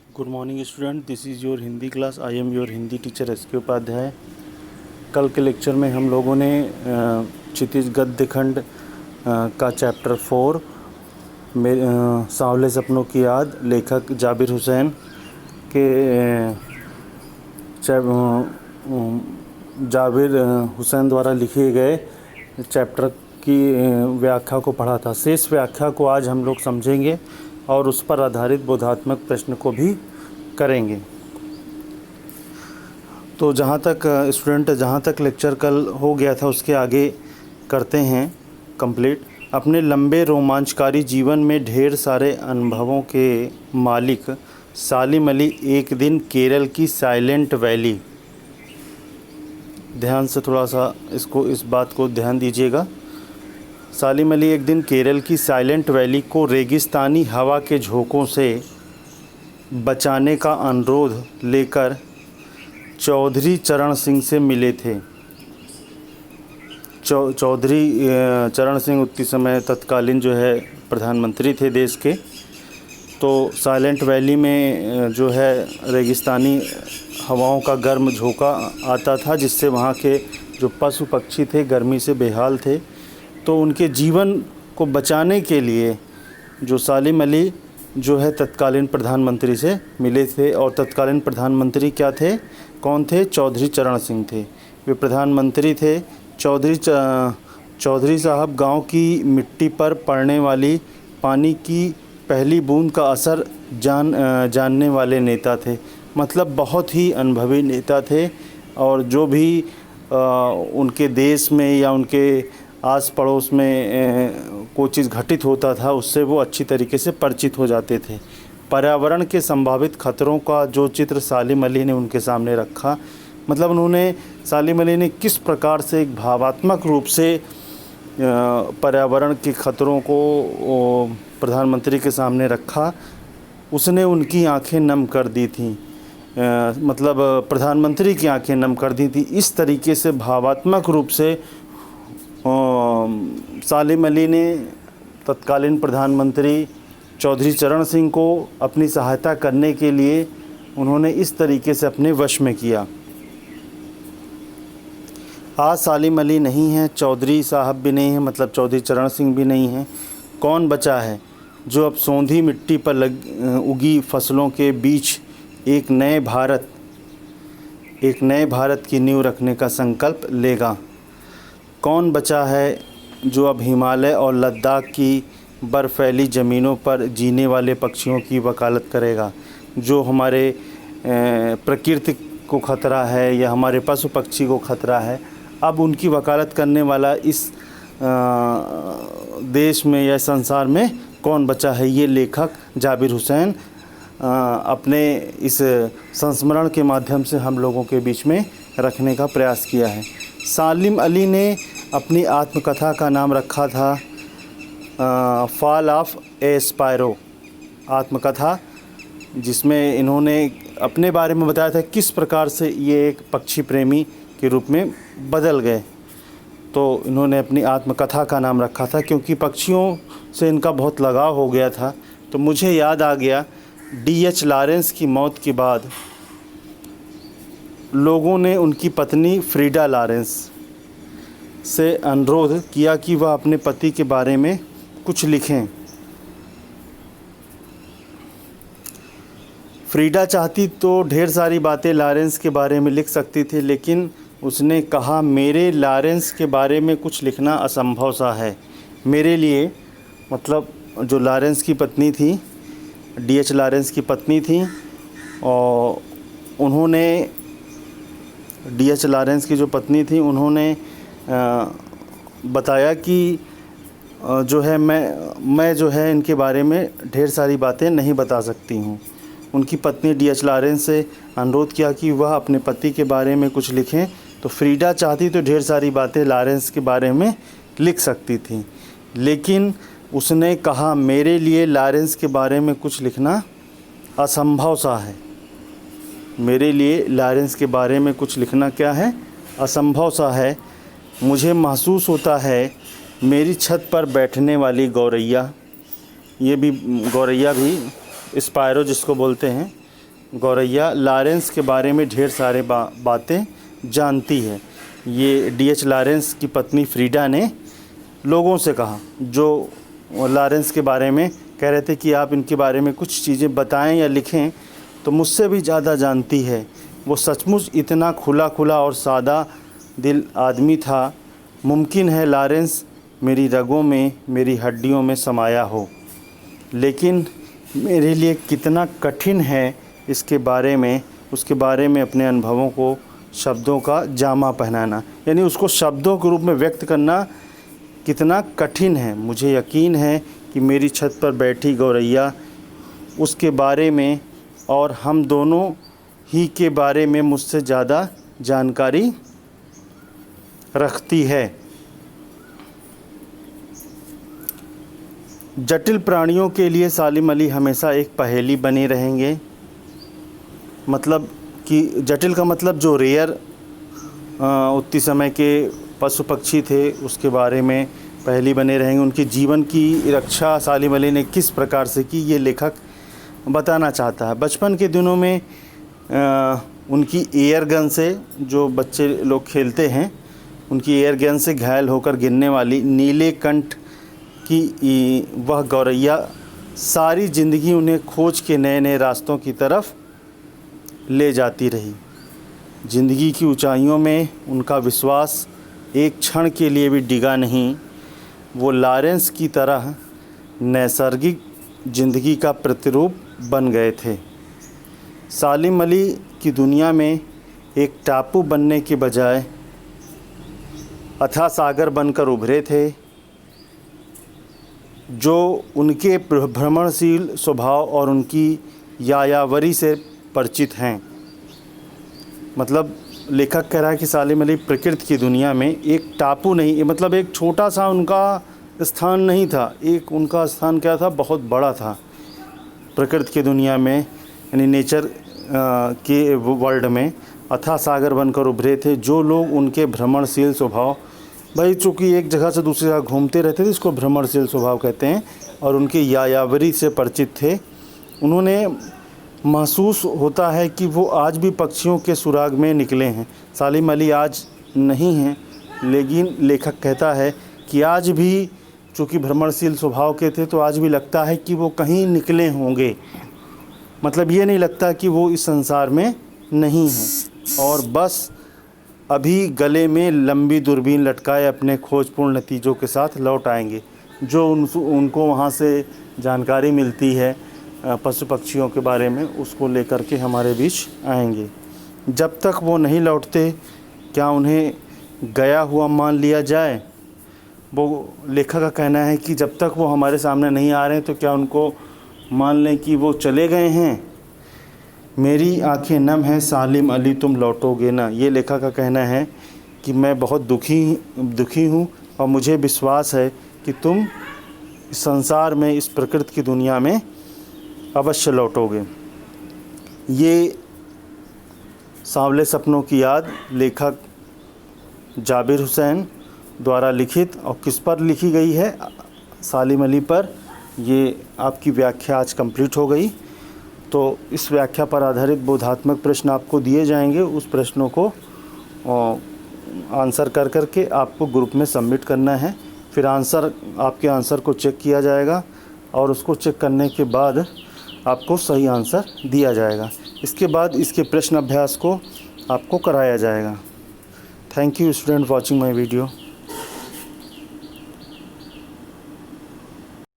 Good morning student, this is your Hindi class. I am your Hindi teacher S के उपाध्याय। कल के lecture में हम लोगों ने क्षितिज गद्य खंड का चैप्टर 4 में सांवले सपनों की याद लेखक जाबिर हुसैन के जाबिर हुसैन द्वारा लिखे गए चैप्टर की व्याख्या को पढ़ा था। शेष व्याख्या को आज हम लोग समझेंगे और उस पर आधारित बोधात्मक प्रश्न को भी करेंगे। तो जहाँ तक लेक्चर कल हो गया था उसके आगे करते हैं कंप्लीट। अपने लंबे रोमांचकारी जीवन में ढेर सारे अनुभवों के मालिक सालिम अली एक दिन केरल की साइलेंट वैली, ध्यान से थोड़ा सा इस बात को ध्यान दीजिएगा। सालिम अली एक दिन केरल की साइलेंट वैली को रेगिस्तानी हवा के झोंकों से बचाने का अनुरोध लेकर चौधरी चरण सिंह से मिले थे। चौधरी चरण सिंह उतनी समय तत्कालीन जो है प्रधानमंत्री थे देश के। तो साइलेंट वैली में जो है रेगिस्तानी हवाओं का गर्म झोंका आता था, जिससे वहाँ के जो पशु पक्षी थे गर्मी से बेहाल थे। तो उनके जीवन को बचाने के लिए जो सालिम अली जो है तत्कालीन प्रधानमंत्री से मिले थे। और तत्कालीन प्रधानमंत्री क्या थे, कौन थे? चौधरी चरण सिंह थे। वे प्रधानमंत्री थे। चौधरी साहब गांव की मिट्टी पर पड़ने वाली पानी की पहली बूंद का असर जानने वाले नेता थे। मतलब बहुत ही अनुभवी नेता थे और जो भी उनके देश में या उनके आस पड़ोस में कोई चीज़ घटित होता था उससे वो अच्छी तरीके से परिचित हो जाते थे। पर्यावरण के संभावित खतरों का जो चित्र सालिम अली ने उनके सामने रखा, मतलब सालिम अली ने किस प्रकार से एक भावात्मक रूप से पर्यावरण के खतरों को प्रधानमंत्री के सामने रखा, उसने उनकी आंखें नम कर दी थीं। मतलब प्रधानमंत्री की आंखें नम कर दी थी। इस तरीके से भावात्मक रूप से सालिम अली ने तत्कालीन प्रधानमंत्री चौधरी चरण सिंह को अपनी सहायता करने के लिए उन्होंने इस तरीके से अपने वश में किया। आज सालिम अली नहीं हैं, चौधरी साहब भी नहीं हैं, मतलब चौधरी चरण सिंह भी नहीं हैं। कौन बचा है जो अब सौंधी मिट्टी पर उगी फसलों के बीच एक नए भारत की नींव रखने का संकल्प लेगा? कौन बचा है जो अब हिमालय और लद्दाख की बर्फ़ैली ज़मीनों पर जीने वाले पक्षियों की वकालत करेगा? जो हमारे प्रकृति को ख़तरा है या हमारे पशु पक्षी को ख़तरा है, अब उनकी वकालत करने वाला इस देश में या संसार में कौन बचा है? ये लेखक जाबिर हुसैन अपने इस संस्मरण के माध्यम से हम लोगों के बीच में रखने का प्रयास किया है। सालिम अली ने अपनी आत्मकथा का नाम रखा था फॉल ऑफ ए स्पैरो आत्मकथा, जिसमें इन्होंने अपने बारे में बताया था किस प्रकार से ये एक पक्षी प्रेमी के रूप में बदल गए। तो इन्होंने अपनी आत्मकथा का नाम रखा था क्योंकि पक्षियों से इनका बहुत लगाव हो गया था। तो मुझे याद आ गया D.H. लॉरेंस की मौत के बाद लोगों ने उनकी पत्नी फ्रीडा लॉरेंस से अनुरोध किया कि वह अपने पति के बारे में कुछ लिखें। फ्रीडा चाहती तो ढेर सारी बातें लॉरेंस के बारे में लिख सकती थी, लेकिन उसने कहा मेरे लॉरेंस के बारे में कुछ लिखना असंभव सा है। मेरे लिए, मतलब जो लॉरेंस की पत्नी थी, D.H. लॉरेंस की पत्नी थी, और उन्होंने D.H. लॉरेंस की जो पत्नी थी उन्होंने बताया कि जो है मैं जो है इनके बारे में ढेर सारी बातें नहीं बता सकती हूँ। उनकी पत्नी D.H. लॉरेंस से अनुरोध किया कि वह अपने पति के बारे में कुछ लिखें। तो फ्रीडा चाहती तो ढेर सारी बातें लॉरेंस के बारे में लिख सकती थी, लेकिन उसने कहा मेरे लिए लॉरेंस के बारे में कुछ लिखना असंभव सा है। मेरे लिए लॉरेंस के बारे में कुछ लिखना क्या है? असंभव सा है। मुझे महसूस होता है मेरी छत पर बैठने वाली गौरैया, ये भी गौरैया भी स्पायरो जिसको बोलते हैं, गौरैया लॉरेंस के बारे में ढेर सारे बातें जानती है। ये D.H. लॉरेंस की पत्नी फ्रीडा ने लोगों से कहा, जो लॉरेंस के बारे में कह रहे थे कि आप इनके बारे में कुछ चीज़ें बताएं या लिखें, तो मुझसे भी ज़्यादा जानती है। वो सचमुच इतना खुला और सादा दिल आदमी था। मुमकिन है लॉरेंस मेरी रगों में, मेरी हड्डियों में समाया हो, लेकिन मेरे लिए कितना कठिन है उसके बारे में अपने अनुभवों को शब्दों का जामा पहनाना, यानी उसको शब्दों के रूप में व्यक्त करना कितना कठिन है। मुझे यकीन है कि मेरी छत पर बैठी गौरैया उसके बारे में और हम दोनों ही के बारे में मुझसे ज़्यादा जानकारी रखती है। जटिल प्राणियों के लिए सालिम अली हमेशा एक पहेली बने रहेंगे। मतलब कि जटिल का मतलब जो रेयर उतनी समय के पशु पक्षी थे उसके बारे में पहेली बने रहेंगे। उनके जीवन की रक्षा सालिम अली ने किस प्रकार से की, ये लेखक बताना चाहता है। बचपन के दिनों में उनकी एयर गन से, जो बच्चे लोग खेलते हैं, उनकी एयर गन से घायल होकर गिरने वाली नीले कंठ की वह गौरैया सारी ज़िंदगी उन्हें खोज के नए नए रास्तों की तरफ ले जाती रही। ज़िंदगी की ऊंचाइयों में उनका विश्वास एक क्षण के लिए भी डिगा नहीं। वो लॉरेंस की तरह नैसर्गिक ज़िंदगी का प्रतिरूप बन गए थे। सालिम अली की दुनिया में एक टापू बनने के बजाय अथाह सागर बनकर उभरे थे, जो उनके भ्रमणशील स्वभाव और उनकी यायावरी से परिचित हैं। मतलब लेखक कह रहा है कि सालिम अली प्रकृति की दुनिया में एक टापू नहीं, मतलब एक छोटा सा उनका स्थान नहीं था। एक उनका स्थान क्या था, बहुत बड़ा था प्रकृति की दुनिया में, यानी नेचर के वर्ल्ड में अथाह सागर बनकर उभरे थे। जो लोग उनके भ्रमणशील स्वभाव, भाई चूँकि एक जगह से दूसरी जगह घूमते रहते थे, इसको भ्रमणशील स्वभाव कहते हैं, और उनके यायावरी से परिचित थे, उन्होंने महसूस होता है कि वो आज भी पक्षियों के सुराग में निकले हैं। सालिम अली आज नहीं हैं, लेकिन लेखक कहता है कि आज भी चूँकि भ्रमणशील स्वभाव के थे, तो आज भी लगता है कि वो कहीं निकले होंगे। मतलब ये नहीं लगता कि वो इस संसार में नहीं हैं और बस अभी गले में लंबी दूरबीन लटकाए अपने खोजपूर्ण नतीजों के साथ लौट आएंगे। जो उनको वहाँ से जानकारी मिलती है पशु पक्षियों के बारे में, उसको लेकर के हमारे बीच आएंगे। जब तक वो नहीं लौटते, क्या उन्हें गया हुआ मान लिया जाए? वो लेखक का कहना है कि जब तक वो हमारे सामने नहीं आ रहे हैं, तो क्या उनको मान लें कि वो चले गए हैं? मेरी आंखें नम हैं सालिम अली, तुम लौटोगे ना। ये लेखक का कहना है कि मैं बहुत दुखी हूँ और मुझे विश्वास है कि तुम इस संसार में, इस प्रकृति की दुनिया में अवश्य लौटोगे। ये सांवले सपनों की याद लेखक जाबिर हुसैन द्वारा लिखित, और किस पर लिखी गई है? सालिम अली पर। ये आपकी व्याख्या आज कंप्लीट हो गई। तो इस व्याख्या पर आधारित बोधात्मक प्रश्न आपको दिए जाएंगे। उस प्रश्नों को आंसर कर के आपको ग्रुप में सबमिट करना है। फिर आपके आंसर को चेक किया जाएगा और उसको चेक करने के बाद आपको सही आंसर दिया जाएगा। इसके बाद इसके प्रश्न अभ्यास को आपको कराया जाएगा। Thank you student watching my video.